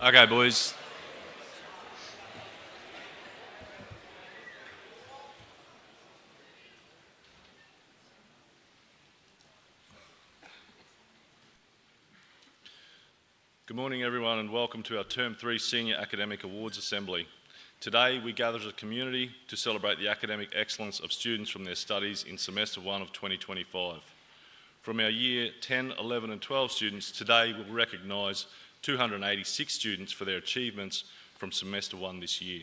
Okay, boys. Good morning, everyone, and welcome to our Term 3 Senior Academic Awards Assembly. Today, we gather as a community to celebrate the academic excellence of students from their studies in Semester 1 of 2025. From our Year 10, 11 and 12 students, today we'll recognise 286 students for their achievements from Semester 1 this year.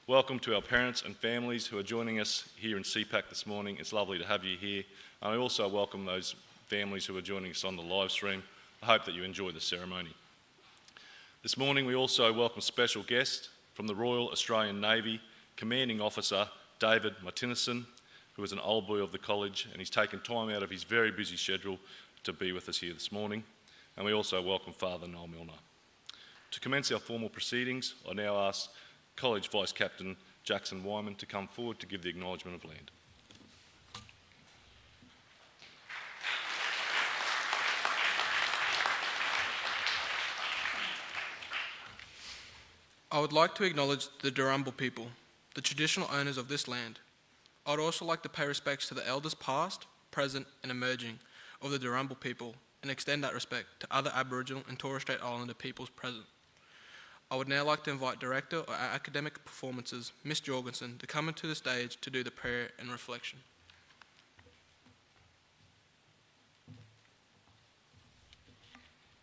Welcome to our parents and families who are joining us here in CPAC this morning. It's lovely to have you here. And I also welcome those families who are joining us on the live stream. I hope that you enjoy the ceremony. This morning we also welcome special guest from the Royal Australian Navy, Commanding Officer David Martinison, who is an old boy of the college, and he's taken time out of his very busy schedule to be with us here this morning. And we also welcome Father Noel Milner. To commence our formal proceedings, I now ask College Vice Captain Jackson Wyman to come forward to give the acknowledgement of land. I would like to acknowledge the Darumbal people, the traditional owners of this land. I would also like to pay respects to the elders past, present and emerging of the Darumbal people and extend that respect to other Aboriginal and Torres Strait Islander peoples present. I would now like to invite Director of Academic Performances, Ms. Jorgensen, to come into the stage to do the prayer and reflection.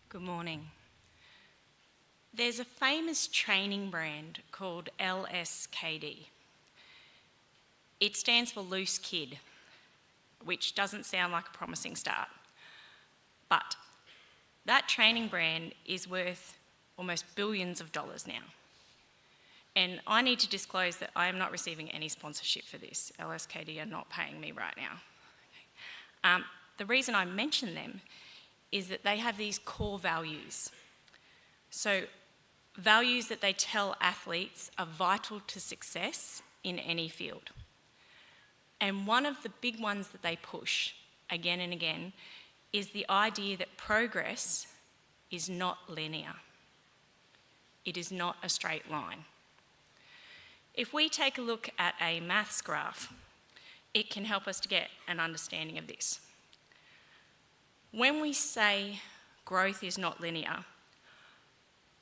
Good morning. There's a famous training brand called LSKD. It stands for Loose Kid, which doesn't sound like a promising start. But that training brand is worth almost billions of dollars now. And I need to disclose that I am not receiving any sponsorship for this. LSKD are not paying me right now. The reason I mention them is that they have these core values. So values that they tell athletes are vital to success in any field. And one of the big ones that they push again and again is the idea that progress is not linear. It is not a straight line. If we take a look at a maths graph, it can help us to get an understanding of this. When we say growth is not linear,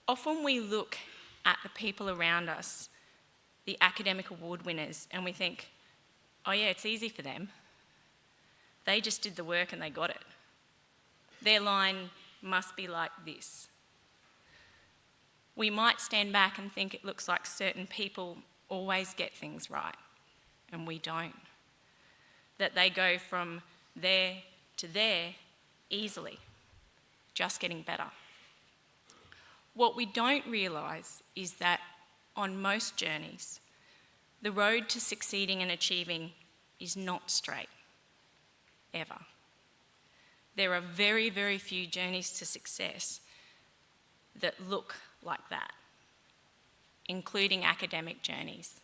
often we look at the people around us, the academic award winners, and we think, oh yeah, it's easy for them. They just did the work and they got it. Their line must be like this. We might stand back and think it looks like certain people always get things right, and we don't. That they go from there to there easily, just getting better. What we don't realise is that on most journeys, the road to succeeding and achieving is not straight, ever. There are very, very few journeys to success that look like that, including academic journeys.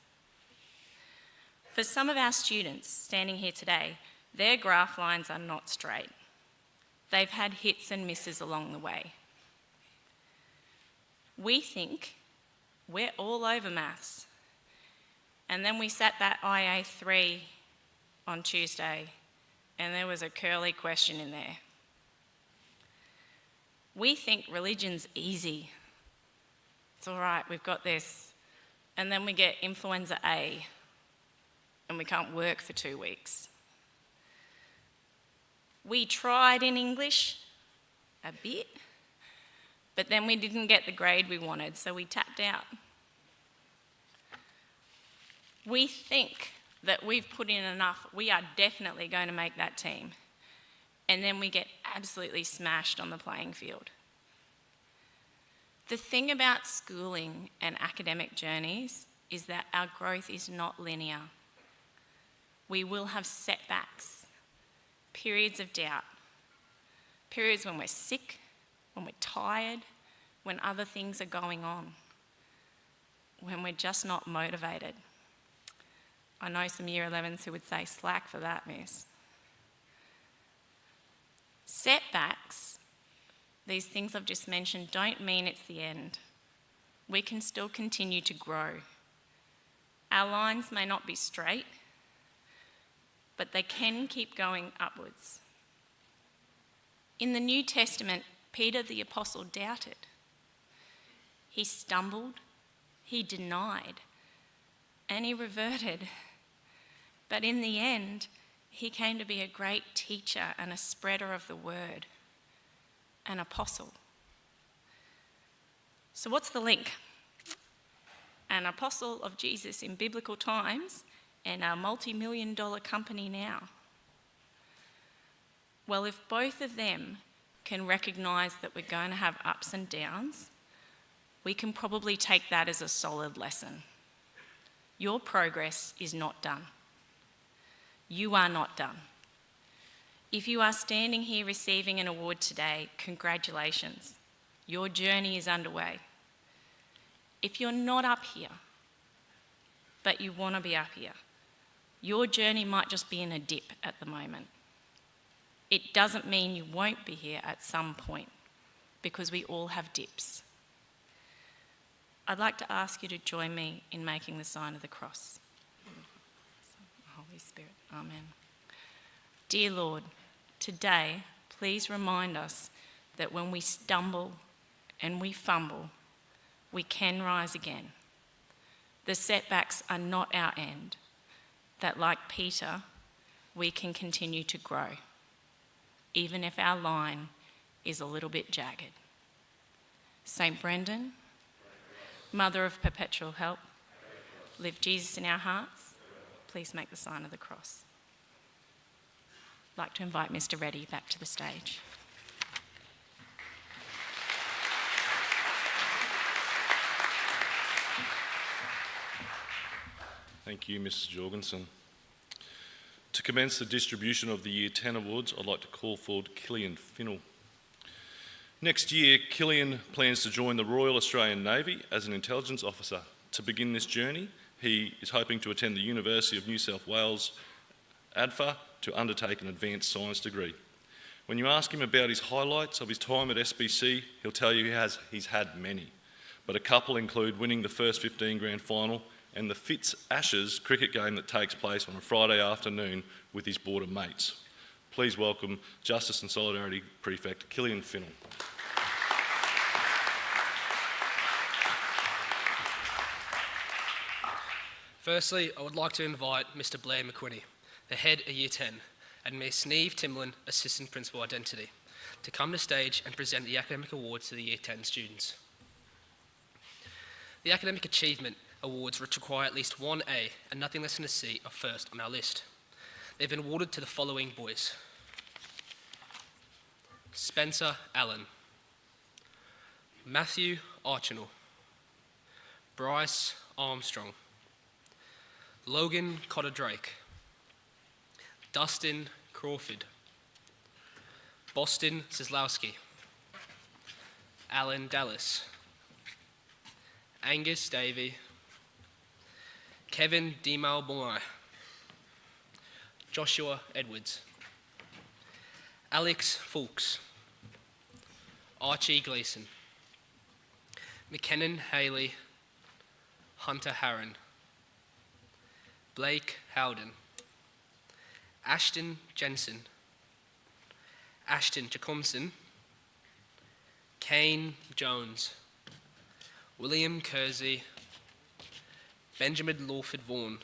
For some of our students standing here today, their graph lines are not straight. They've had hits and misses along the way. We think we're all over maths. And then we sat that IA3 on Tuesday, and there was a curly question in there. We think religion's easy. It's all right, we've got this. And then we get influenza A, and we can't work for 2 weeks. We tried in English a bit, but then we didn't get the grade we wanted, so we tapped out. We think that we've put in enough, we are definitely going to make that team. And then we get absolutely smashed on the playing field. The thing about schooling and academic journeys is that our growth is not linear. We will have setbacks, periods of doubt, periods when we're sick, when we're tired, when other things are going on, when we're just not motivated. I know some Year 11s who would say, slack for that, miss. Setbacks these things I've just mentioned don't mean it's the end. We can still continue to grow. Our lines may not be straight, but they can keep going upwards. In the New Testament, Peter the Apostle doubted. He stumbled, he denied, and he reverted. But in the end, he came to be a great teacher and a spreader of the word, an apostle. So what's the link? An apostle of Jesus in biblical times and a multi-million-dollar company now. Well, if both of them can recognise that we're going to have ups and downs, we can probably take that as a solid lesson. Your progress is not done. You are not done. If you are standing here receiving an award today, congratulations. Your journey is underway. If you're not up here, but you want to be up here, your journey might just be in a dip at the moment. It doesn't mean you won't be here at some point, because we all have dips. I'd like to ask you to join me in making the sign of the cross. Holy Spirit, amen. Dear Lord, today, please remind us that when we stumble and we fumble, we can rise again. The setbacks are not our end, that like Peter, we can continue to grow, even if our line is a little bit jagged. Saint Brendan, Mother of Perpetual Help, live Jesus in our hearts. Please make the sign of the cross. I'd like to invite Mr. Reddy back to the stage. Thank you, Mrs. Jorgensen. To commence the distribution of the Year 10 awards, I'd like to call forward Killian Finnell. Next year, Killian plans to join the Royal Australian Navy as an intelligence officer. To begin this journey, he is hoping to attend the University of New South Wales, ADFA, to undertake an advanced science degree. When you ask him about his highlights of his time at SBC, he'll tell you he's had many, but a couple include winning the first 15 grand final and the Fitz Ashes cricket game that takes place on a Friday afternoon with his border mates. Please welcome Justice and Solidarity Prefect Killian Finnell. Firstly, I would like to invite Mr. Blair McQuinney, the head of Year 10, and Ms. Neve Timlin, Assistant Principal Identity, to come to stage and present the academic awards to the Year 10 students. The Academic Achievement Awards require at least one A and nothing less than a C are first on our list. They've been awarded to the following boys: Spencer Allen, Matthew Archinall, Bryce Armstrong, Logan Cotter-Drake, Dustin Crawford, Boston Sislowski, Alan Dallas, Angus Davey, Kevin Demal-Bongai, Joshua Edwards, Alex Fulks, Archie Gleason, McKinnon Haley, Hunter Harron, Blake Howden, Ashton Jensen, Ashton Jacobson, Kane Jones, William Kersey, Benjamin Lawford Vaughan,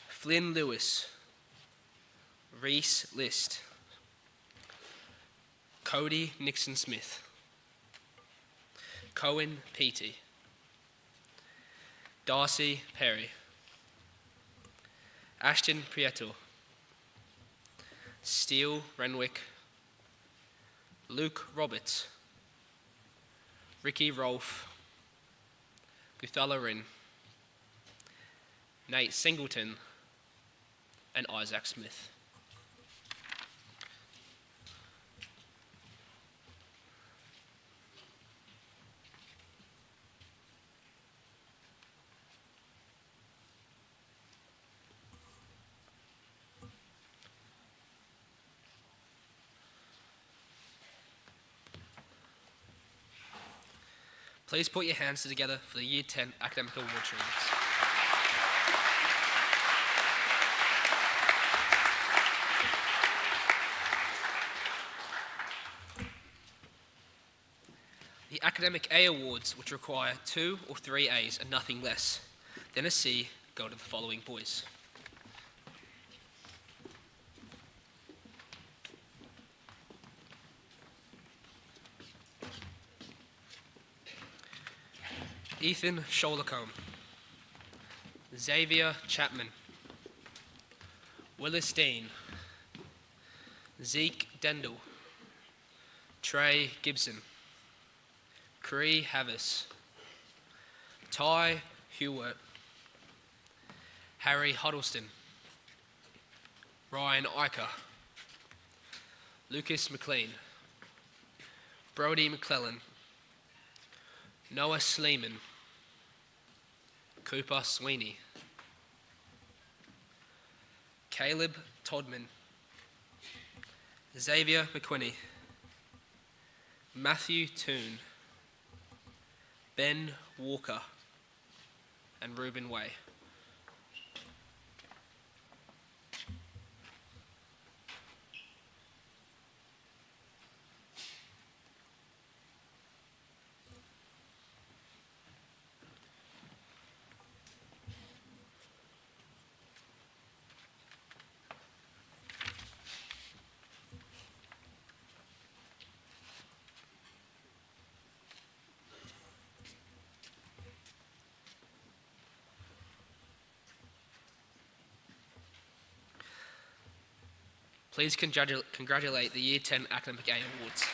Flynn Lewis, Reese List, Cody Nixon Smith, Cohen Peaty, Darcy Perry, Ashton Prieto, Steele Renwick, Luke Roberts, Ricky Rolfe, Guthala Rin, Nate Singleton, and Isaac Smith. Please put your hands together for the Year 10 Academic Award tributes. The Academic A Awards, which require 2 or 3 A's and nothing less than a C, go to the following boys. Ethan Sholacombe, Xavier Chapman, Willis Dean, Zeke Dendel, Trey Gibson, Cree Havis, Ty Hewert, Harry Huddleston, Ryan Iker, Lucas McLean, Brody McClellan, Noah Sleeman, Cooper Sweeney, Caleb Todman, Xavier McQuinney, Matthew Toon, Ben Walker, and Reuben Way. Please congratulate the Year 10 Academic A Awards.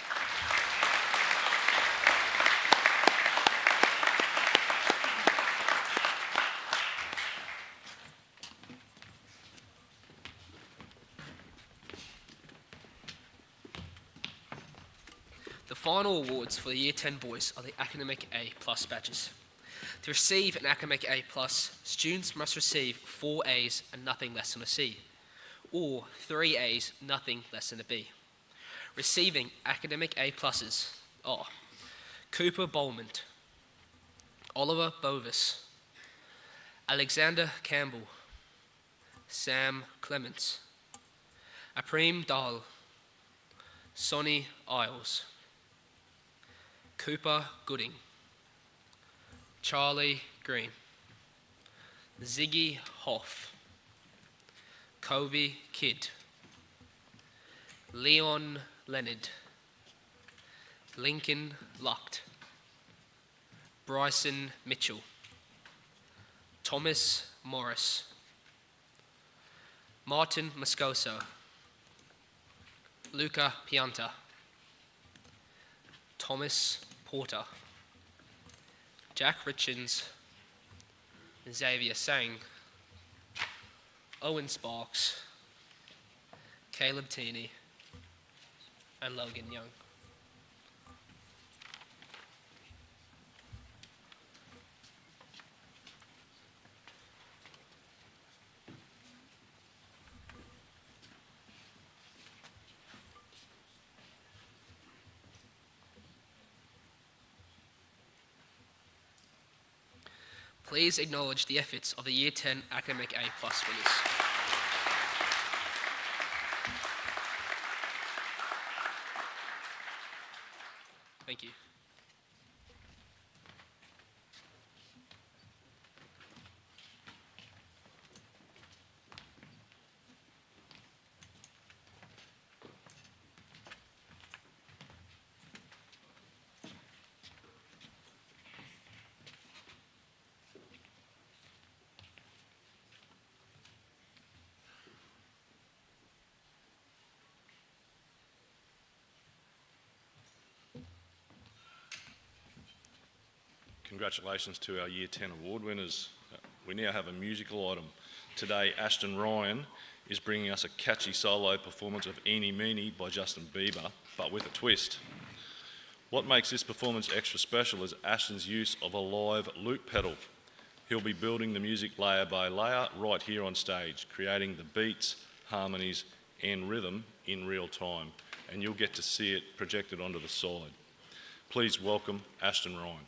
The final awards for the Year 10 boys are the Academic A Plus badges. To receive an Academic A Plus, students must receive 4 A's and nothing less than a C, or 3 A's, nothing less than a B. Receiving Academic A Pluses are Cooper Bolmond, Oliver Bovis, Alexander Campbell, Sam Clements, Apreem Dahl, Sonny Isles, Cooper Gooding, Charlie Green, Ziggy Hoff, Kobe Kidd, Leon Leonard, Lincoln Lucht, Bryson Mitchell, Thomas Morris, Martin Moscoso, Luca Pianta, Thomas Porter, Jack Richards, Xavier Sang, Owen Sparks, Caleb Teeney, and Logan Young. Please acknowledge the efforts of the Year 10 Academic A Plus winners. Thank you. Congratulations to our Year 10 award winners. We now have a musical item. Today, Ashton Ryan is bringing us a catchy solo performance of Eenie Meenie by Justin Bieber, but with a twist. What makes this performance extra special is Ashton's use of a live loop pedal. He'll be building the music layer by layer right here on stage, creating the beats, harmonies and rhythm in real time, and you'll get to see it projected onto the side. Please welcome Ashton Ryan.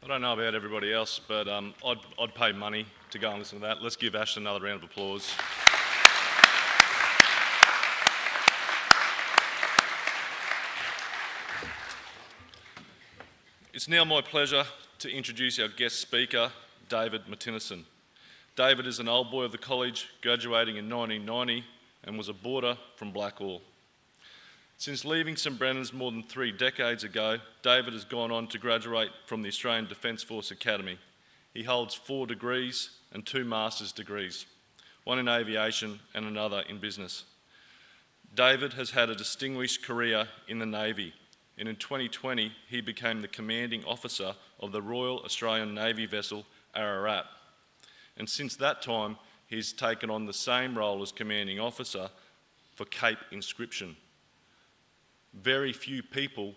I don't know about everybody else, but I'd pay money to go and listen to that. Let's give Ashton another round of applause. It's now my pleasure to introduce our guest speaker, David Martinison. David is an old boy of the college, graduating in 1990, and was a boarder from Blackall. Since leaving St Brennan's more than 3 decades ago, David has gone on to graduate from the Australian Defence Force Academy. He holds 4 degrees and 2 master's degrees, one in aviation and another in business. David has had a distinguished career in the Navy, and in 2020 he became the commanding officer of the Royal Australian Navy vessel Ararat. And since that time, he's taken on the same role as commanding officer for Cape Inscription. Very few people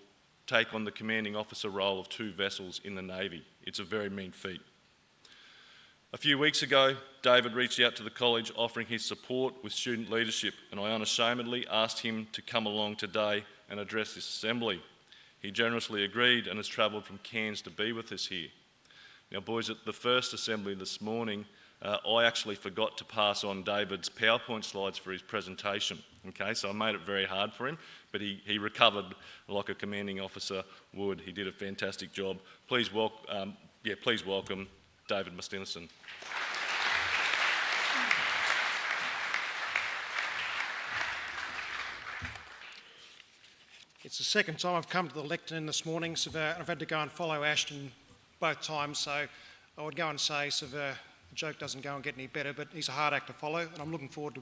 take on the commanding officer role of 2 vessels in the Navy. It's a very mean feat. A few weeks ago, David reached out to the college offering his support with student leadership, and I unashamedly asked him to come along today and address this assembly. He generously agreed and has travelled from Cairns to be with us here. Now boys, at the first assembly this morning, I actually forgot to pass on David's PowerPoint slides for his presentation. Okay, so I made it very hard for him, but he recovered like a commanding officer would. He did a fantastic job. Please welcome David Martinison. It's the second time I've come to the lectern this morning, so I've had to go and follow Ashton both times, so I would go and say, the joke doesn't go and get any better, but he's a hard act to follow, and I'm looking forward to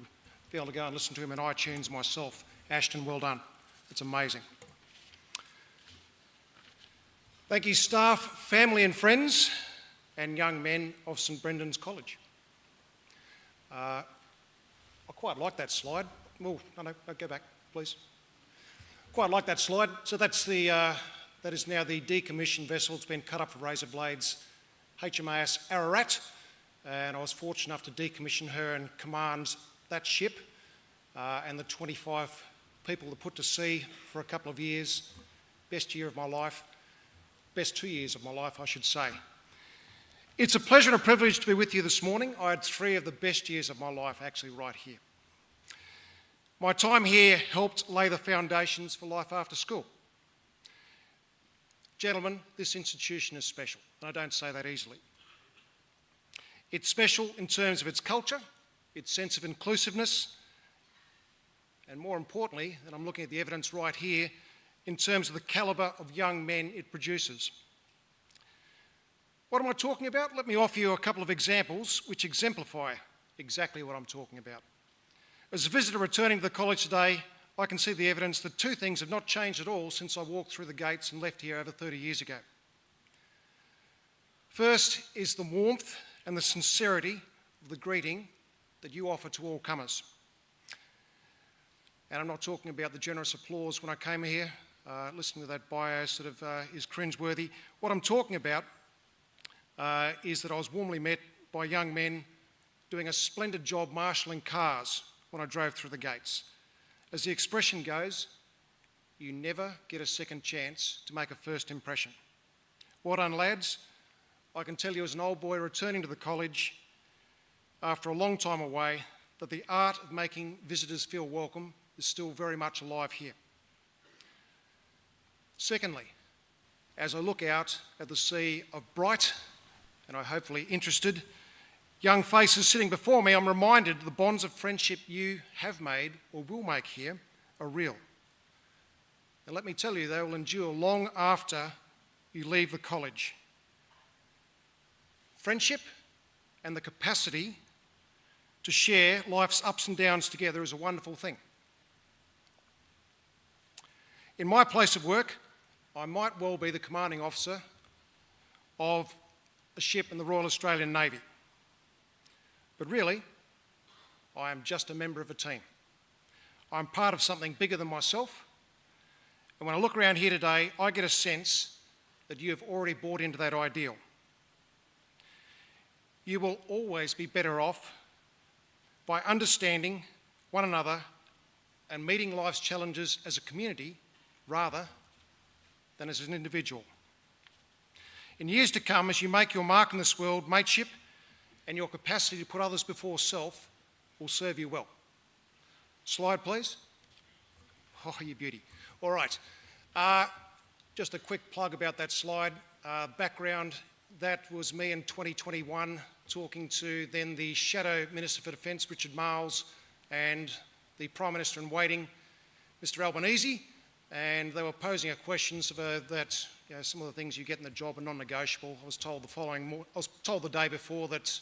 be able to go and listen to him in iTunes myself. Ashton, well done. It's amazing. Thank you, staff, family and friends, and young men of St Brendan's College. I quite like that slide. Oh, no, go back, please. Quite like that slide. So that is now the decommissioned vessel. It's been cut up for razor blades, HMAS Ararat, and I was fortunate enough to decommission her and command that ship and the 25 people that put to sea for a couple of years. Best year of my life, best 2 years of my life, I should say. It's a pleasure and a privilege to be with you this morning. I had 3 of the best years of my life actually right here. My time here helped lay the foundations for life after school. Gentlemen, this institution is special, and I don't say that easily. It's special in terms of its culture, its sense of inclusiveness, and more importantly, and I'm looking at the evidence right here, in terms of the calibre of young men it produces. What am I talking about? Let me offer you a couple of examples which exemplify exactly what I'm talking about. As a visitor returning to the college today, I can see the evidence that 2 things have not changed at all since I walked through the gates and left here over 30 years ago. First is the warmth and the sincerity of the greeting that you offer to all comers. And I'm not talking about the generous applause when I came here. Listening to that bio sort of is cringeworthy. What I'm talking about is that I was warmly met by young men doing a splendid job marshalling cars when I drove through the gates. As the expression goes, you never get a second chance to make a first impression. Well done, lads. I can tell you as an old boy returning to the college after a long time away that the art of making visitors feel welcome is still very much alive here. Secondly, as I look out at the sea of bright and I hopefully interested young faces sitting before me, I'm reminded the bonds of friendship you have made or will make here are real. And let me tell you, they will endure long after you leave the college. Friendship and the capacity to share life's ups and downs together is a wonderful thing. In my place of work, I might well be the commanding officer of a ship in the Royal Australian Navy. But really, I am just a member of a team. I'm part of something bigger than myself. And when I look around here today, I get a sense that you have already bought into that ideal. You will always be better off by understanding one another and meeting life's challenges as a community rather than as an individual. In years to come, as you make your mark in this world, mateship and your capacity to put others before self will serve you well. Slide, please. Oh, you beauty. All right. Just a quick plug about that slide. Background, that was me in 2021 talking to then the Shadow Minister for Defence, Richard Marles, and the Prime Minister in waiting, Mr Albanese, and they were posing a questions that some of the things you get in the job are non-negotiable. I was told the day before that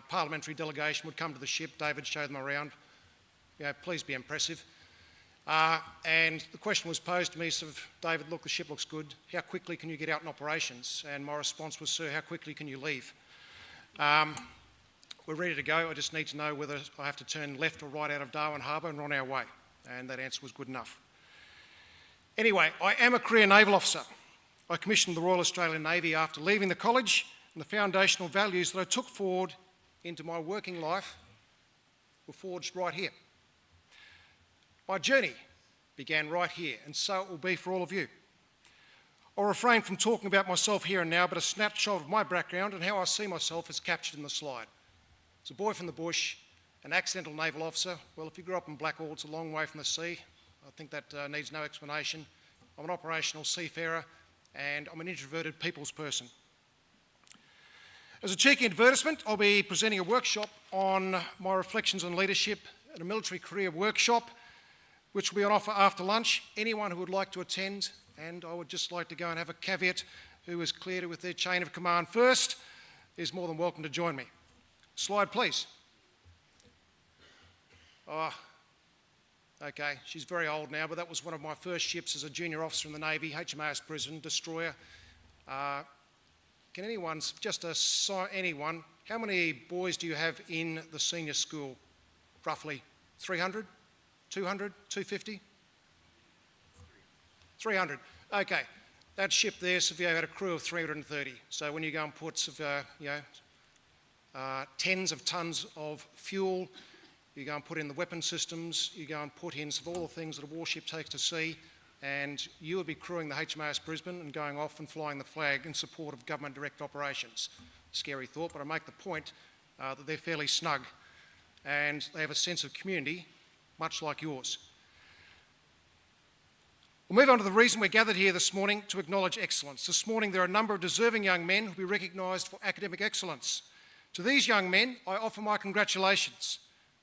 parliamentary delegation would come to the ship. David showed them around. Please be impressive. And the question was posed to me, sort of, David, look, the ship looks good. How quickly can you get out in operations? And my response was, sir, how quickly can you leave? We're ready to go. I just need to know whether I have to turn left or right out of Darwin Harbour, and we're on our way. And that answer was good enough. Anyway, I am a career naval officer. I commissioned the Royal Australian Navy after leaving the college, and the foundational values that I took forward into my working life were forged right here. My journey began right here, and so it will be for all of you. I'll refrain from talking about myself here and now, but a snapshot of my background and how I see myself is captured in the slide. As a boy from the bush, an accidental naval officer. Well, if you grew up in Blackall, it's a long way from the sea. I think that needs no explanation. I'm an operational seafarer, and I'm an introverted people's person. As a cheeky advertisement, I'll be presenting a workshop on my reflections on leadership at a military career workshop, which will be on offer after lunch. Anyone who would like to attend, and I would just like to go and have a caveat, who is cleared with their chain of command first, is more than welcome to join me. Slide, please. Oh, okay, she's very old now, but that was one of my first ships as a junior officer in the Navy, HMAS Brisbane, destroyer. Can anyone, anyone, how many boys do you have in the senior school? Roughly 300? 200, 250? 300. Okay, that ship there, Sevilla, had a crew of 330. So when you go and put tens of tons of fuel, you go and put in the weapon systems, you go and put in all the things that a warship takes to sea, and you would be crewing the HMAS Brisbane and going off and flying the flag in support of government direct operations. Scary thought, but I make the point that they're fairly snug and they have a sense of community, much like yours. We'll move on to the reason we're gathered here this morning, to acknowledge excellence. This morning there are a number of deserving young men who will be recognised for academic excellence. To these young men, I offer my congratulations.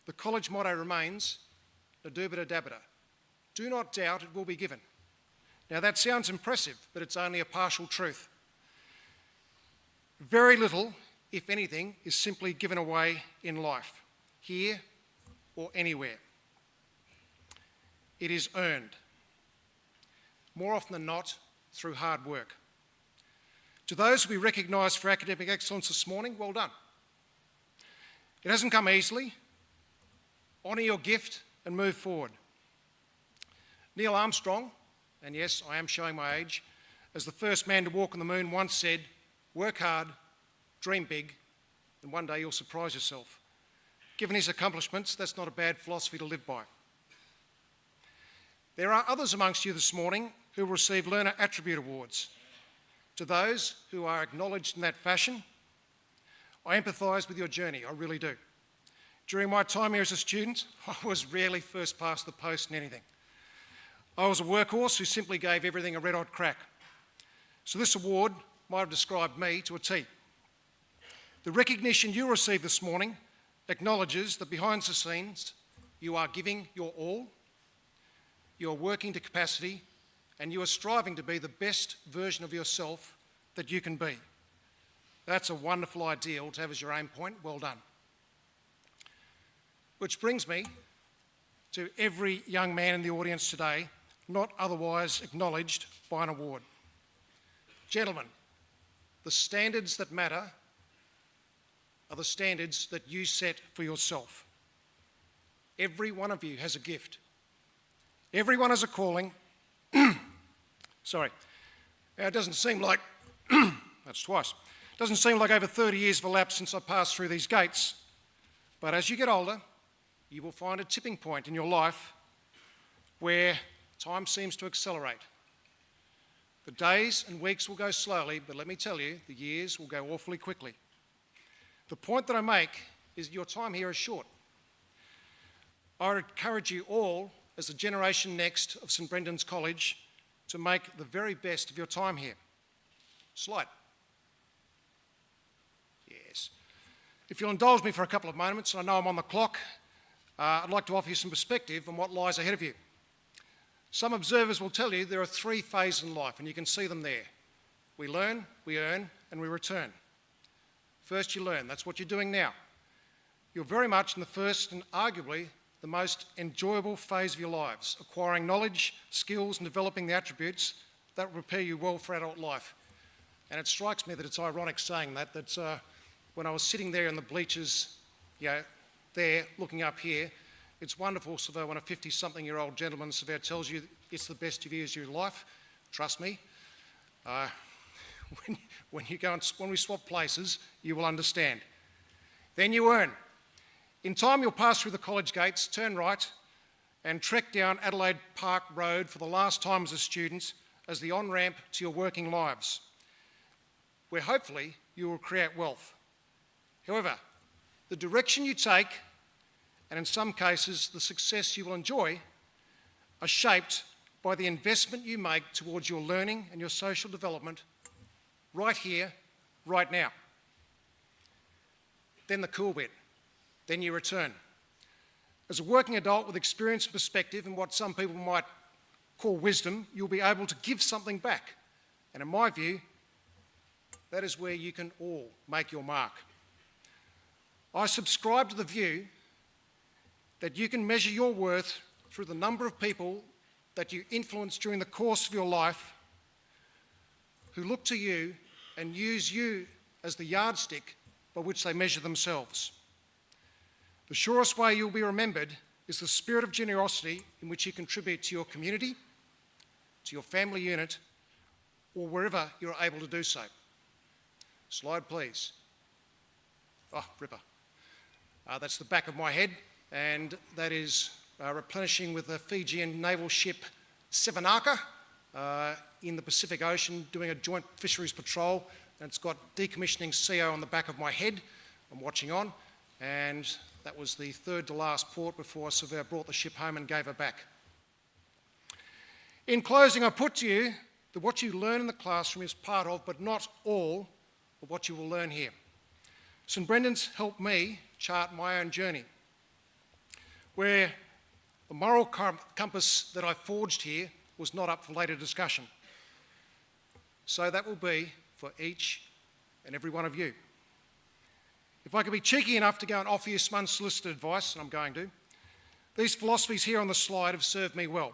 The college motto remains, Nadubita Dabita. Do not doubt it will be given. Now that sounds impressive, but it's only a partial truth. Very little, if anything, is simply given away in life, here or anywhere. It is earned, more often than not, through hard work. To those who we recognise for academic excellence this morning, well done. It hasn't come easily. Honour your gift and move forward. Neil Armstrong, and yes, I am showing my age, as the first man to walk on the moon once said, work hard, dream big, and one day you'll surprise yourself. Given his accomplishments, that's not a bad philosophy to live by. There are others amongst you this morning who will receive Learner Attribute Awards. To those who are acknowledged in that fashion, I empathise with your journey, I really do. During my time here as a student, I was rarely first past the post in anything. I was a workhorse who simply gave everything a red-hot crack. So this award might have described me to a T. The recognition you receive this morning acknowledges that behind the scenes you are giving your all, you are working to capacity, and you are striving to be the best version of yourself that you can be. That's a wonderful ideal to have as your aim point. Well done. Which brings me to every young man in the audience today not otherwise acknowledged by an award. Gentlemen, the standards that matter are the standards that you set for yourself. Every one of you has a gift. Everyone has a calling. Sorry. Now, it doesn't seem like, that's twice. It doesn't seem like over 30 years have elapsed since I passed through these gates. But as you get older, you will find a tipping point in your life where time seems to accelerate. The days and weeks will go slowly, but let me tell you, the years will go awfully quickly. The point that I make is your time here is short. I would encourage you all, as the generation next of St Brendan's College, to make the very best of your time here. Slide. Yes. If you'll indulge me for a couple of moments, I know I'm on the clock, I'd like to offer you some perspective on what lies ahead of you. Some observers will tell you there are 3 phases in life, and you can see them there. We learn, we earn, and we return. First you learn, that's what you're doing now. You're very much in the first and arguably the most enjoyable phase of your lives, acquiring knowledge, skills, and developing the attributes that will prepare you well for adult life. And it strikes me that it's ironic saying that when I was sitting there in the bleachers, there, looking up here, it's wonderful, Sever, when a 50-something-year-old gentleman, Sever, tells you it's the best years of your life. Trust me. When we swap places, you will understand. Then you earn. In time, you'll pass through the college gates, turn right, and trek down Adelaide Park Road for the last time as a student as the on-ramp to your working lives, where hopefully you will create wealth. However, the direction you take, and in some cases the success you will enjoy, are shaped by the investment you make towards your learning and your social development right here, right now. Then the cool bit. Then you return. As a working adult with experience and perspective and what some people might call wisdom, you'll be able to give something back. And in my view, that is where you can all make your mark. I subscribe to the view that you can measure your worth through the number of people that you influence during the course of your life who look to you and use you as the yardstick by which they measure themselves. The surest way you'll be remembered is the spirit of generosity in which you contribute to your community, to your family unit, or wherever you're able to do so. Slide, please. Oh, ripper. That's the back of my head, and that is replenishing with the Fijian naval ship Sevanaka in the Pacific Ocean doing a joint fisheries patrol. And it's got decommissioning CO on the back of my head. I'm watching on, and that was the third to last port before Sever brought the ship home and gave her back. In closing, I put to you that what you learn in the classroom is part of, but not all, of what you will learn here. St Brendan's helped me chart my own journey, where the moral compass that I forged here was not up for later discussion. So that will be for each and every one of you. If I could be cheeky enough to go and offer you some unsolicited advice, and I'm going to, these philosophies here on the slide have served me well.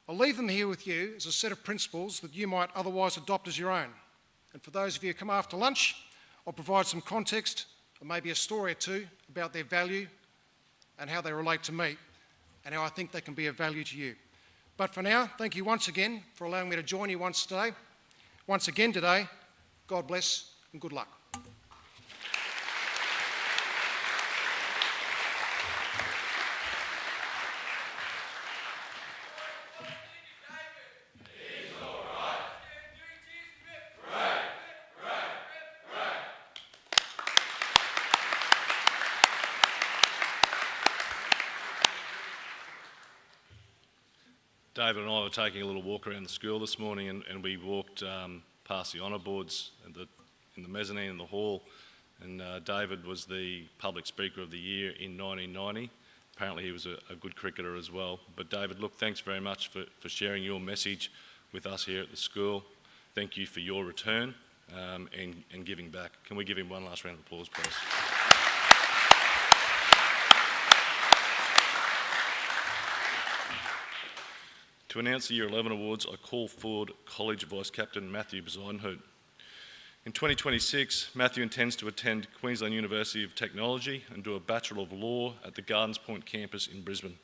I'll leave them here with you as a set of principles that you might otherwise adopt as your own. And for those of you who come after lunch, I'll provide some context and maybe a story or two about their value and how they relate to me and how I think they can be of value to you. But for now, thank you once again for allowing me to join you once again today. God bless and good luck. David and I were taking a little walk around the school this morning, and we walked past the honour boards in the mezzanine in the hall, and David was the Public Speaker of the Year in 1990. Apparently he was a good cricketer as well. But David, look, thanks very much for sharing your message with us here at the school. Thank you for your return and giving back. Can we give him one last round of applause, please? To announce the Year 11 Awards, I call forward College Vice Captain Matthew Bezuidenhout. In 2026, Matthew intends to attend Queensland University of Technology and do a Bachelor of Law at the Gardens Point campus in Brisbane.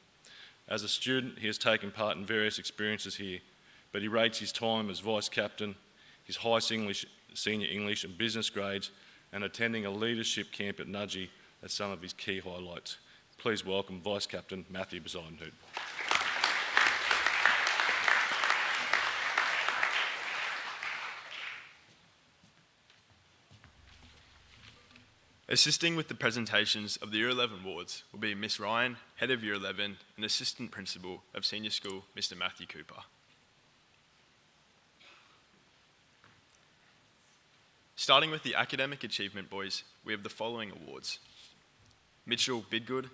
As a student, he has taken part in various experiences here, but he rates his time as Vice Captain, his high senior English and business grades, and attending a leadership camp at Nudgee as some of his key highlights. Please welcome Vice Captain Matthew Bezuidenhout. Assisting with the presentations of the Year 11 wards will be Miss Ryan, Head of Year 11 and Assistant Principal of Senior School, Mr. Matthew Cooper. Starting with the Academic Achievement Boys, we have the following awards. Mitchell Bidgood,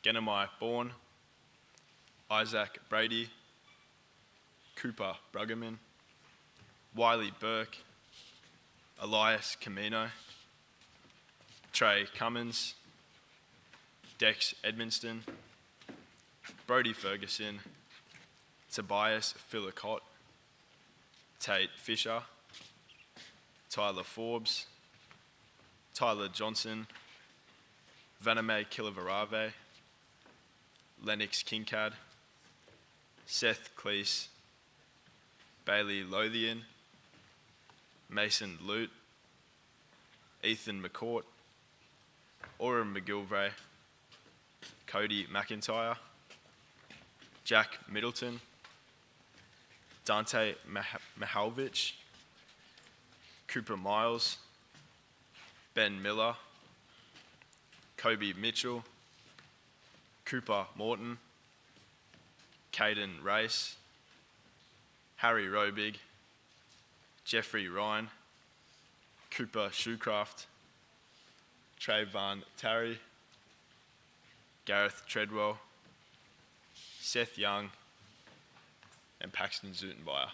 Genamai Bourne, Isaac Brady, Cooper Bruggeman, Wiley Burke, Elias Camino, Trey Cummins, Dex Edmonston, Brody Ferguson, Tobias Phillicott, Tate Fisher, Tyler Forbes, Tyler Johnson, Vaname Kilavarave, Lennox Kincad, Seth Cleese, Bailey Lothian, Mason Lute, Ethan McCourt, Aura McGilvray, Cody McIntyre, Jack Middleton, Dante Mihalvich, Cooper Miles, Ben Miller, Kobe Mitchell, Cooper Morton, Caden Race, Harry Robig, Jeffrey Ryan, Cooper Shoecraft, Trayvon Tarry, Gareth Treadwell, Seth Young, and Paxton Zutenbayer.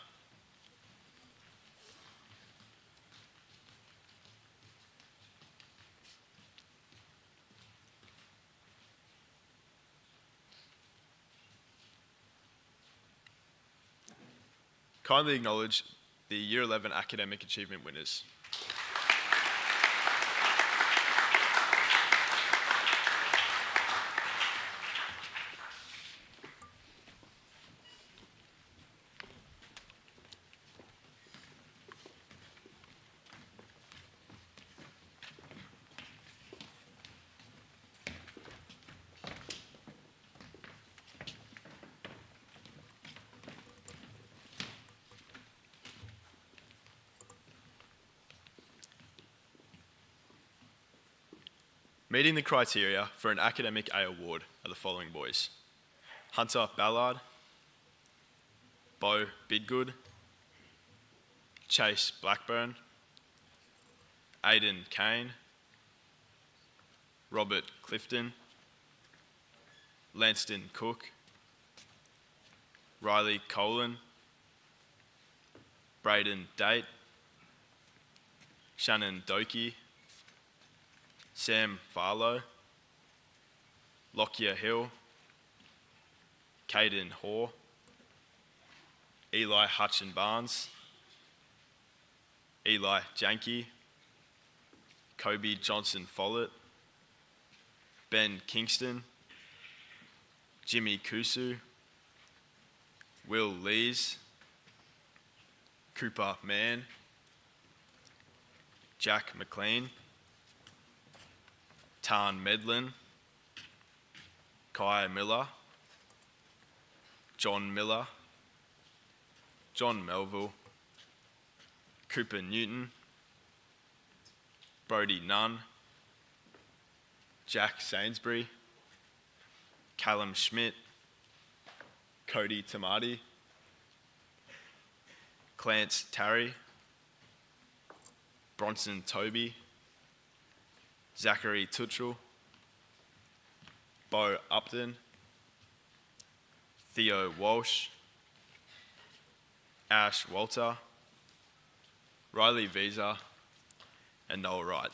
Kindly acknowledge the Year 11 Academic Achievement winners. Meeting the criteria for an Academic A award are the following boys. Hunter Ballard, Bo Bidgood, Chase Blackburn, Aidan Kane, Robert Clifton, Lanston Cook, Riley Colin, Braden Date, Shannon Doki, Sam Farlow, Lockyer Hill, Caden Hoare, Eli Hutchin Barnes, Eli Janke, Kobe Johnson Follett, Ben Kingston, Jimmy Kusu, Will Lees, Cooper Mann, Jack McLean, Tarn Medlin, Kai Miller, John Miller, John Melville, Cooper Newton, Brody Nunn, Jack Sainsbury, Callum Schmidt, Cody Tamati, Clance Tarry, Bronson Toby, Zachary Tutchell, Bo Upton, Theo Walsh, Ash Walter, Riley Visa, and Noel Wright.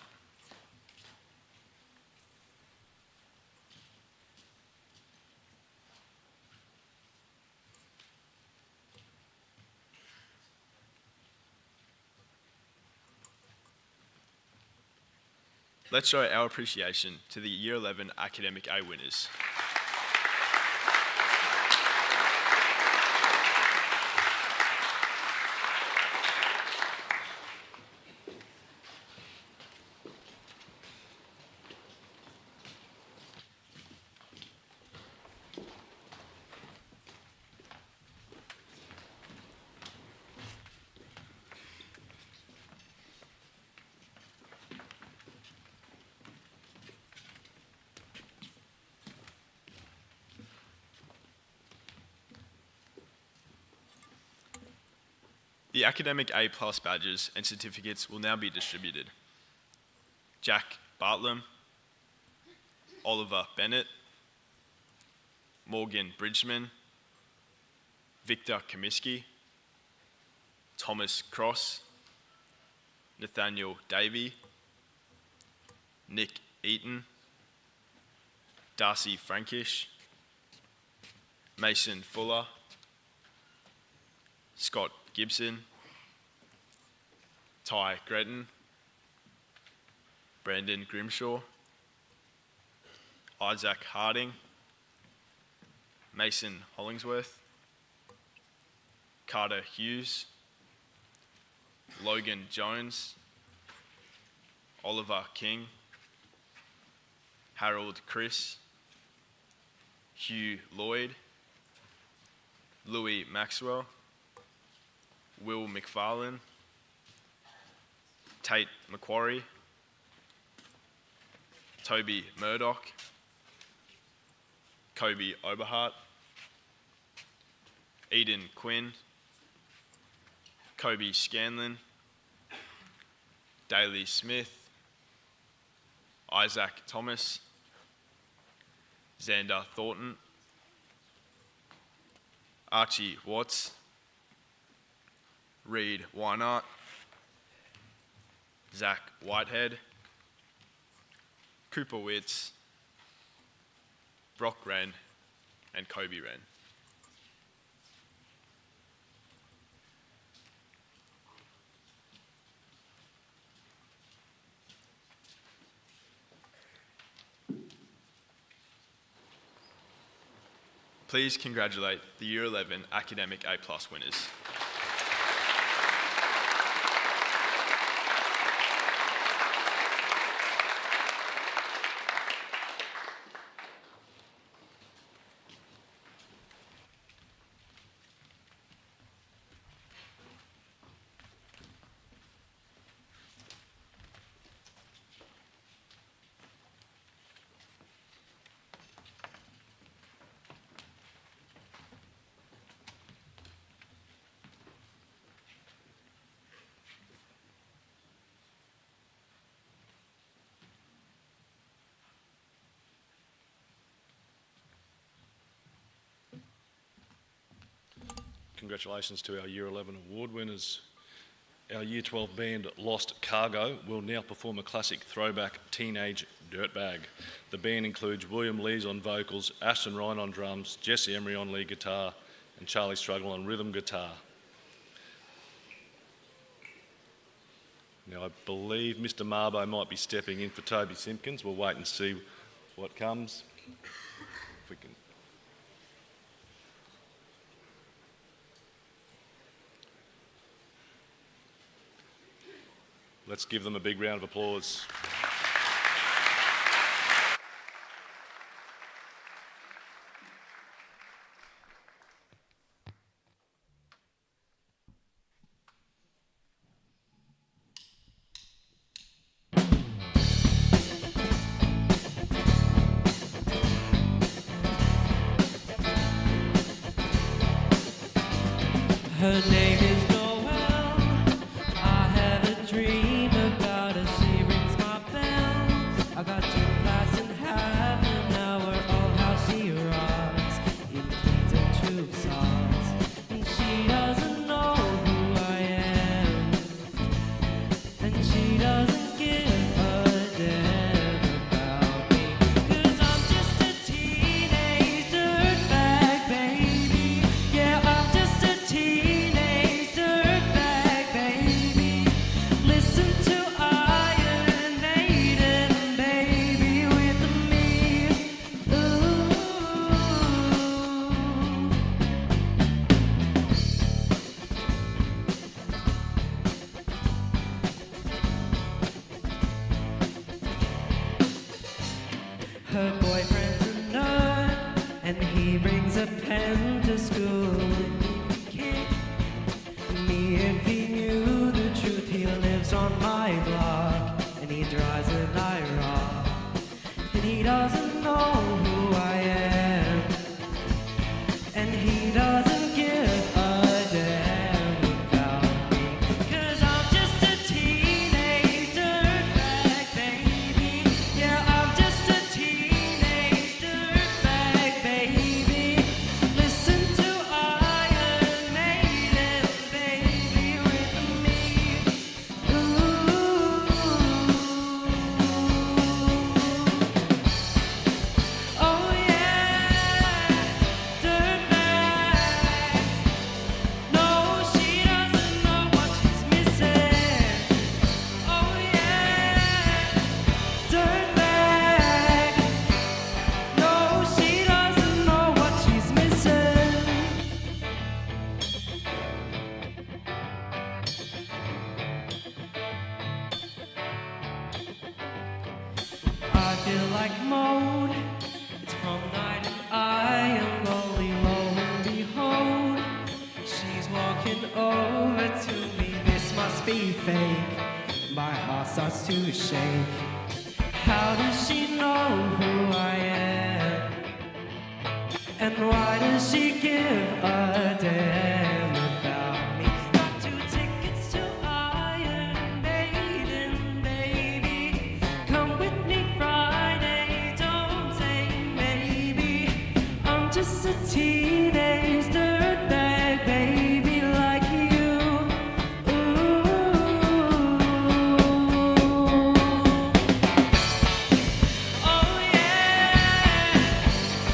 Let's show our appreciation to the Year 11 Academic A winners. The academic A+ badges and certificates will now be distributed. Jack Bartlam, Oliver Bennett, Morgan Bridgman, Victor Comiskey, Thomas Cross, Nathaniel Davey, Nick Eaton, Darcy Frankish, Mason Fuller, Scott Gibson, Ty Gretton, Brandon Grimshaw, Isaac Harding, Mason Hollingsworth, Carter Hughes, Logan Jones, Oliver King, Harold Chris, Hugh Lloyd, Louis Maxwell, Will McFarlane, Tate Macquarie, Toby Murdoch, Kobe Oberhart, Eden Quinn, Kobe Scanlon, Daly Smith, Isaac Thomas, Xander Thornton, Archie Watts, Reed Weinart, Zach Whitehead, Cooper Witz, Brock Wren, and Kobe Wren. Please congratulate the Year 11 Academic A+ winners. Congratulations to our Year 11 award winners. Our Year 12 band Lost Cargo will now perform a classic throwback teenage dirtbag. The band includes William Lees on vocals, Ashton Ryan on drums, Jesse Emery on lead guitar, and Charlie Struggle on rhythm guitar. Now I believe Mr. Marbo might be stepping in for Toby Simpkins. We'll wait and see what comes. If we can. Let's give them a big round of applause. Her name is Noel. I have a dream about her. She rings my bell. I got 2 class in heaven. Our old house she rocks in keys and troop songs. And she doesn't know who I am. And she doesn't give a damn about me. 'Cause I'm just a teenage dirtbag, baby. Yeah, I'm just a teenage dirtbag, baby. Listen to Iron Maiden, baby, with me. Ooh. Her boyfriend's a nerd, and he brings a pen to school. Kid me if he knew the truth. He lives on my block, and he drives an IROC, and he doesn't know who I am, and he doesn't give a damn about like mold. It's prom night and I am lonely, lo and behold, she's walking over to me. This must be fake. My heart starts to shake. How does she know who I am? And why does she give a damn about me? Got 2 tickets to Iron Maiden, baby. Come with me Friday, don't say maybe. I'm just a teenage dirtbag baby like you. Ooh. Oh yeah,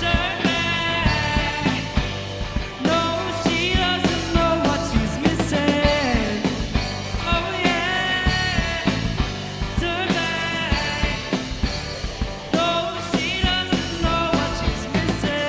dirtbag. No, she doesn't know what she's missing. Oh yeah, dirtbag. No, she doesn't know what she's missing.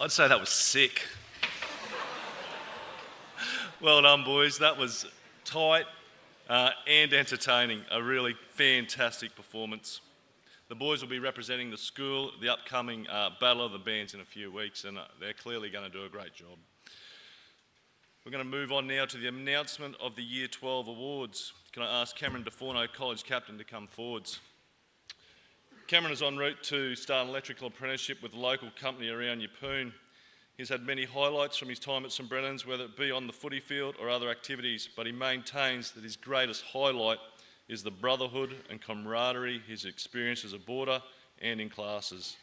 I'd say that was sick. Well done, boys. That was tight and entertaining. A really fantastic performance. The boys will be representing the school at the upcoming Battle of the Bands in a few weeks, and they're clearly going to do a great job. We're going to move on now to the announcement of the Year 12 awards. Can I ask Cameron DeForno, College Captain, to come forwards? Cameron is en route to start an electrical apprenticeship with a local company around Yeppoon. He's had many highlights from his time at St Brennan's, whether it be on the footy field or other activities, but he maintains that his greatest highlight is the brotherhood and camaraderie he's experienced as a boarder and in classes.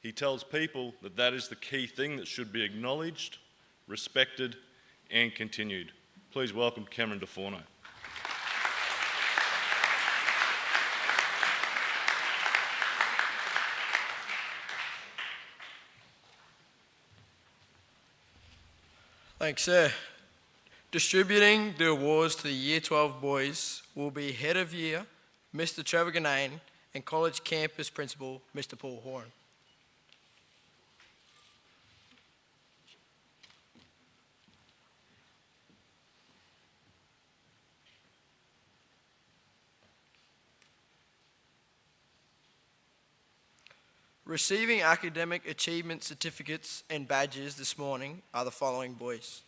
He tells people that that is the key thing that should be acknowledged, respected and continued. Please welcome Cameron DeForno. Thanks, sir. Distributing the awards to the Year 12 boys will be Head of Year, Mr. Trevor Ganane, and College Campus Principal, Mr. Paul Horan. Receiving academic achievement certificates and badges this morning are the following boys: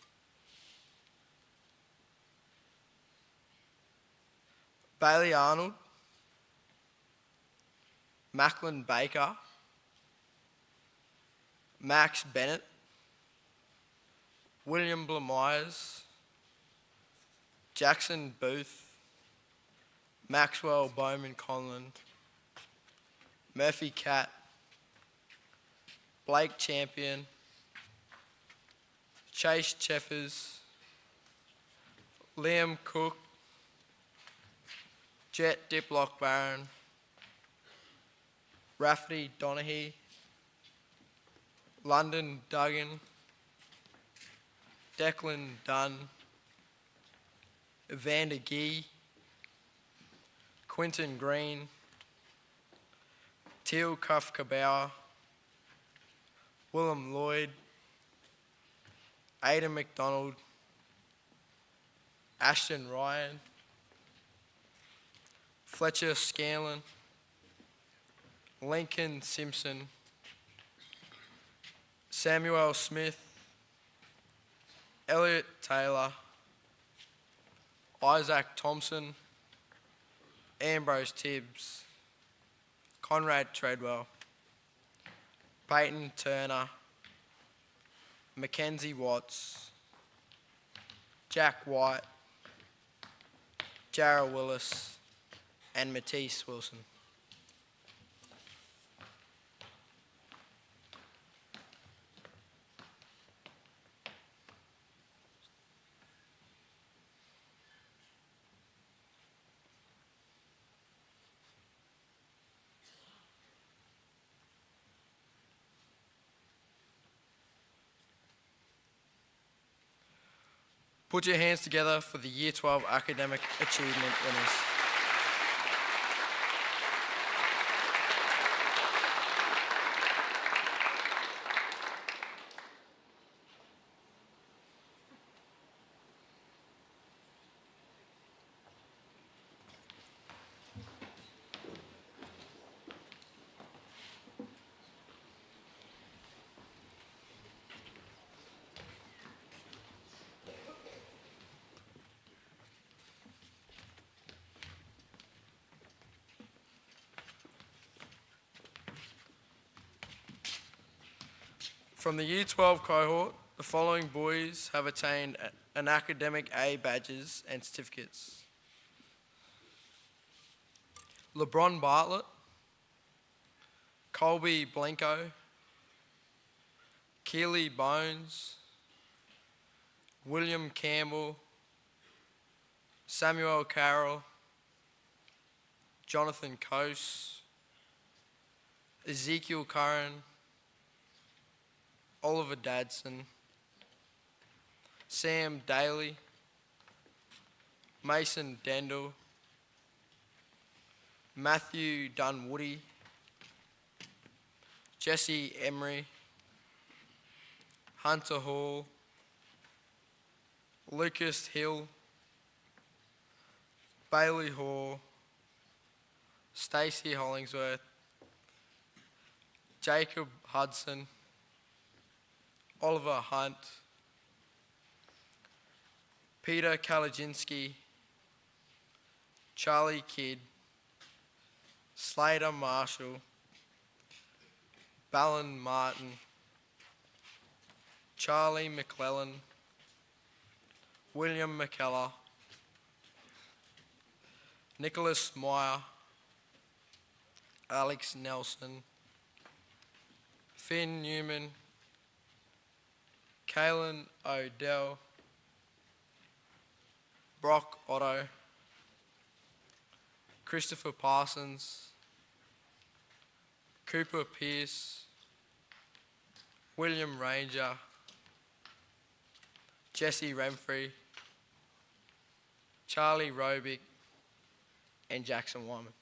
Bailey Arnold, Macklin Baker, Max Bennett, William Blamires, Jackson Booth, Maxwell Bowman Conlon, Murphy Catt, Blake Champion, Chase Cheffers, Liam Cook, Jet Diplock Barron, Rafferty Donaghy, London Duggan, Declan Dunn, Evander Gee, Quinton Green, Teal Cuff Kabauer, Willem Lloyd, Ada McDonald, Ashton Ryan, Fletcher Scanlon, Lincoln Simpson, Samuel Smith, Elliot Taylor, Isaac Thompson, Ambrose Tibbs, Conrad Treadwell, Peyton Turner, Mackenzie Watts, Jack White, Jarrah Willis, and Matisse Wilson. Put your hands together for the Year 12 Academic Achievement winners. From the Year 12 cohort, the following boys have attained an academic A badges and certificates. LeBron Bartlett, Colby Blanco, Keely Bones, William Campbell, Samuel Carroll, Jonathan Coase, Ezekiel Curran, Oliver Dadson, Sam Daly, Mason Dendel, Matthew Dunwoody, Jesse Emery, Hunter Hall, Lucas Hill, Bailey Hall, Stacey Hollingsworth, Jacob Hudson, Oliver Hunt, Peter Kalajinsky, Charlie Kidd, Slater Marshall, Ballon Martin, Charlie McClellan, William McKellar, Nicholas Meyer, Alex Nelson, Finn Newman, Kalen Odell, Brock Otto, Christopher Parsons, Cooper Pierce, William Ranger, Jesse Renfrey, Charlie Robick, and Jackson Wyman.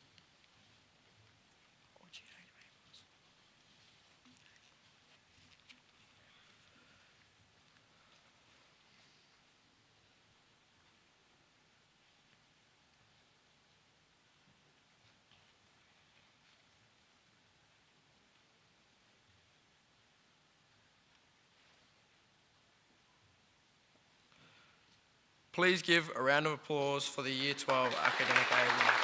Please give a round of applause for the Year 12 Academic A winners.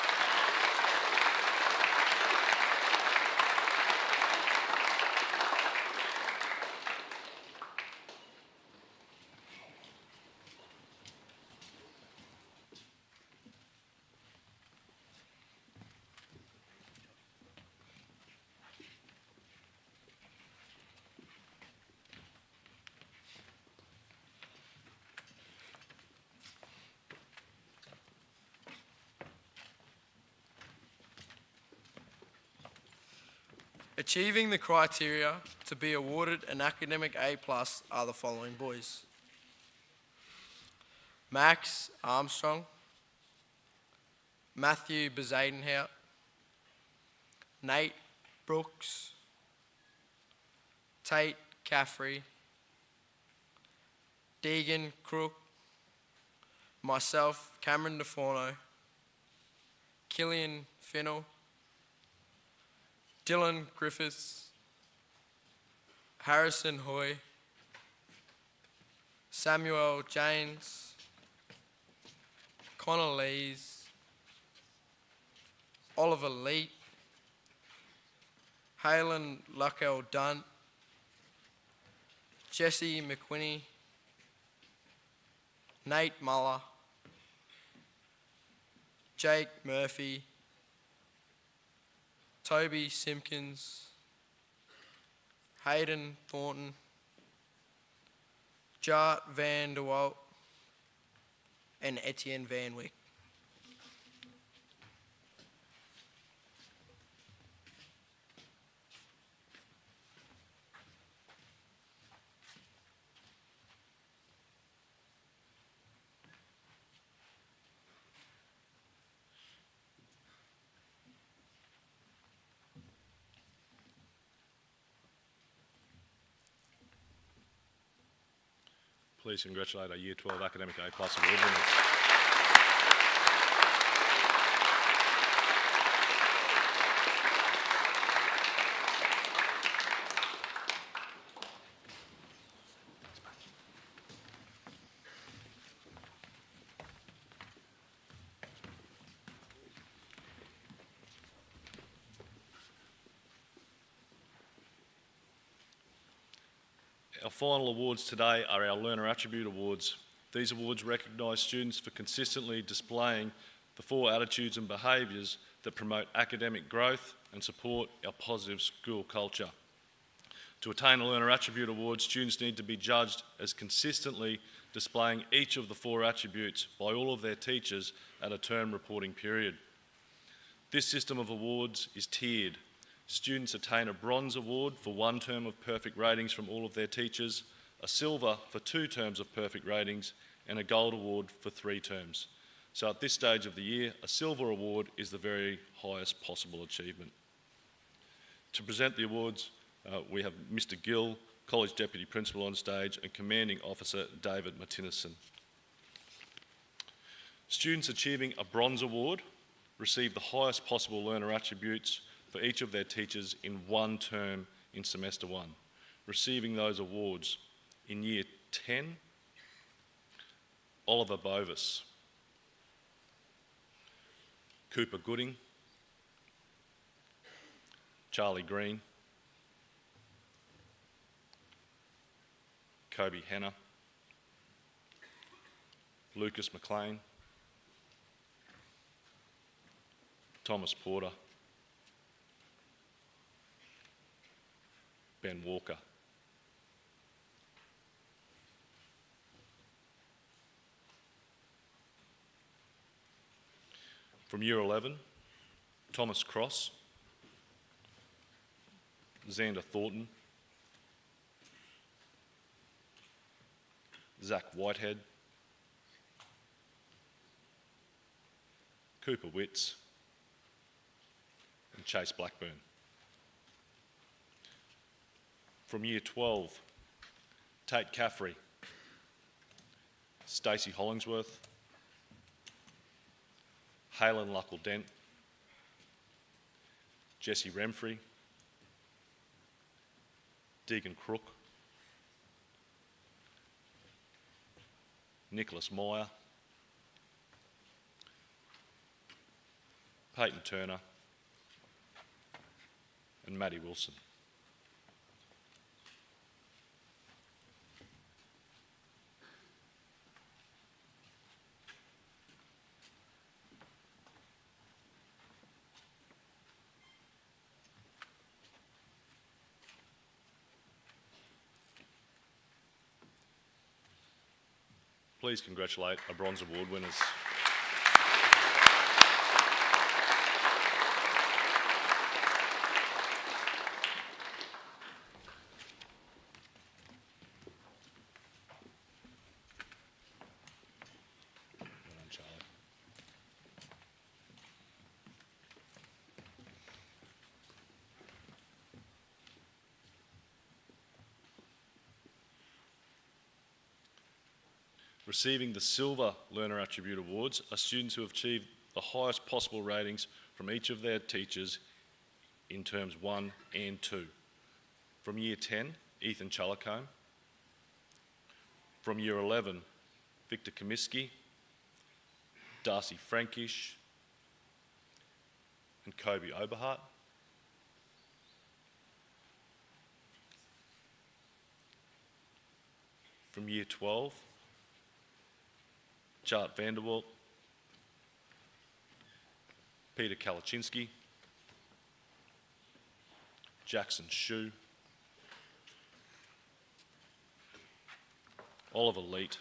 Achieving the criteria to be awarded an academic A+ are the following boys: Max Armstrong, Matthew Bezadenhout, Nate Brooks, Tate Caffrey, Deegan Crook, myself, Cameron DeForno, Killian Finnell, Dylan Griffiths, Harrison Hoy, Samuel James, Connor Lees, Oliver Leet, Halen Luckel Dunt, Jesse McQuinney, Nate Muller, Jake Murphy, Toby Simpkins, Hayden Thornton, Jart Van der Walt, and Etienne Van Wyck. Please congratulate our Year 12 Academic A+ Award winners. Our final awards today are our Learner Attribute Awards. These awards recognise students for consistently displaying the 4 attitudes and behaviours that promote academic growth and support our positive school culture. To attain a Learner Attribute Award, students need to be judged as consistently displaying each of the 4 attributes by all of their teachers at a term reporting period. This system of awards is tiered. Students attain a bronze award for 1 term of perfect ratings from all of their teachers, a silver for 2 terms of perfect ratings, and a gold award for 3 terms. So at this stage of the year, a silver award is the very highest possible achievement. To present the awards, we have Mr. Gill, College Deputy Principal on stage, and Commanding Officer David Martinison. Students achieving a bronze award receive the highest possible learner attributes for each of their teachers in 1 term in semester 1. Receiving those awards in year 10, Oliver Bovis, Cooper Gooding, Charlie Green, Kobe Henner, Lucas McLean, Thomas Porter, Ben Walker. From Year 11, Thomas Cross, Xander Thornton, Zach Whitehead, Cooper Witts, and Chase Blackburn. From Year 12, Tate Caffrey, Stacey Hollingsworth, Halen Luckle-Dent, Jesse Remfrey, Deegan Crook, Nicholas Meyer, Peyton Turner, and Maddie Wilson. Please congratulate our Bronze Award winners. Well done, Charlie. Receiving the Silver Learner Attribute Awards are students who have achieved the highest possible ratings from each of their teachers in terms 1 and 2. From Year 10, Ethan Challacombe. From Year 11, Victor Comiskey, Darcy Frankish, and Kobe Oberhart. From Year 12, Chart Vanderwalt, Peter Kalachinsky, Jackson Shue, Oliver Leet,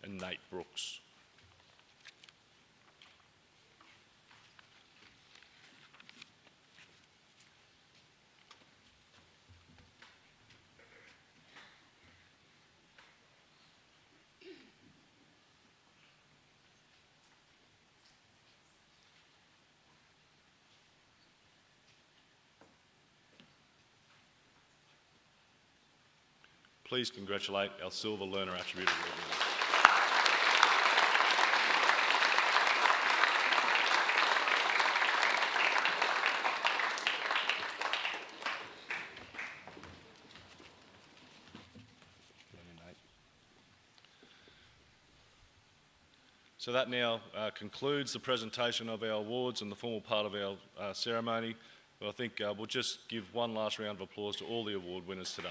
and Nate Brooks. please congratulate our Silver Learner Attribute Award winners. So that now concludes the presentation of our awards and the formal part of our ceremony. But I think we'll just give one last round of applause to all the award winners today.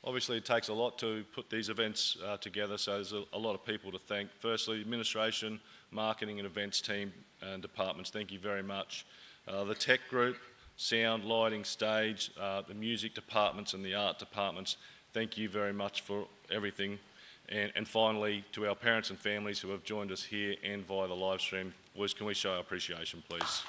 Obviously, it takes a lot to put these events together, so there's a lot of people to thank. Firstly, administration, marketing and events team and departments, thank you very much. The tech group, sound, lighting, stage, the music departments and the art departments, thank you very much for everything. And finally, to our parents and families who have joined us here and via the live stream, boys, can we show our appreciation, please?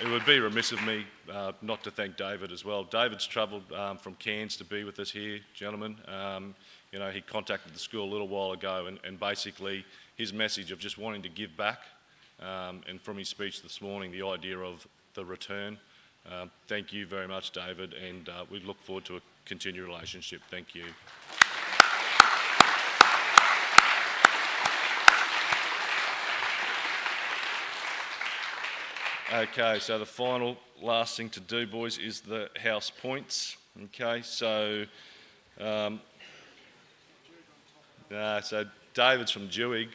It would be remiss of me not to thank David as well. David's travelled from Cairns to be with us here, gentlemen. You know, he contacted the school a little while ago and basically his message of just wanting to give back and from his speech this morning, the idea of the return. Thank you very much, David, and we look forward to a continued relationship. Thank you. Okay, so the final last thing to do, boys, is the house points. Okay, so so David's from Dewig.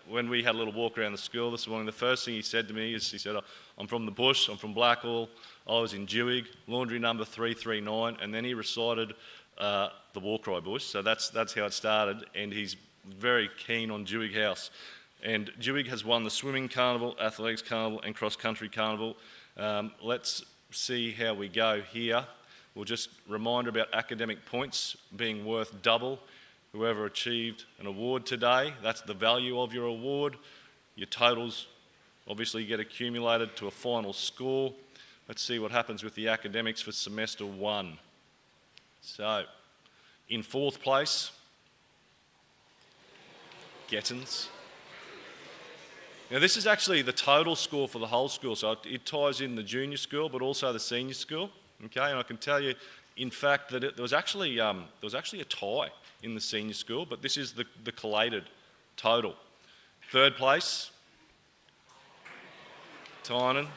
When we had a little walk around the school this morning, the first thing he said to me is, he said, I'm from the bush, I'm from Blackall, I was in Dewig, laundry number 339, and then he recited the war cry, boys. So that's how it started, and he's very keen on Dewig House. And Dewig has won the Swimming Carnival, Athletics Carnival and Cross Country Carnival. Let's see how we go here. We'll just remind about academic points being worth double. Whoever achieved an award today, that's the value of your award. Your totals obviously get accumulated to a final score. Let's see what happens with the academics for semester 1. So, in 4th place, Gettins. Now this is actually the total score for the whole school, so it ties in the junior school but also the senior school. Okay, and I can tell you, in fact, that there was actually a tie in the senior school, but this is the collated total. 3rd place, Tynan.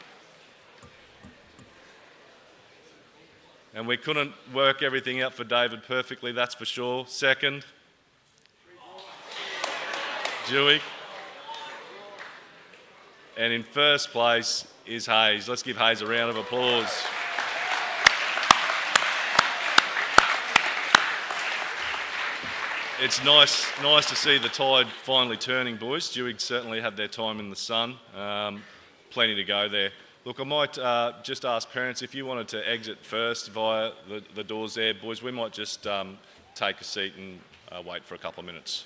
And we couldn't work everything out for David perfectly, that's for sure. 2nd, Dewey. And in 1st place is Hayes. Let's give Hayes a round of applause. It's nice to see the tide finally turning, boys. Dewey certainly had their time in the sun. Plenty to go there. Look, I might just ask parents, if you wanted to exit first via the doors there, boys, we might just take a seat and wait for a couple of minutes.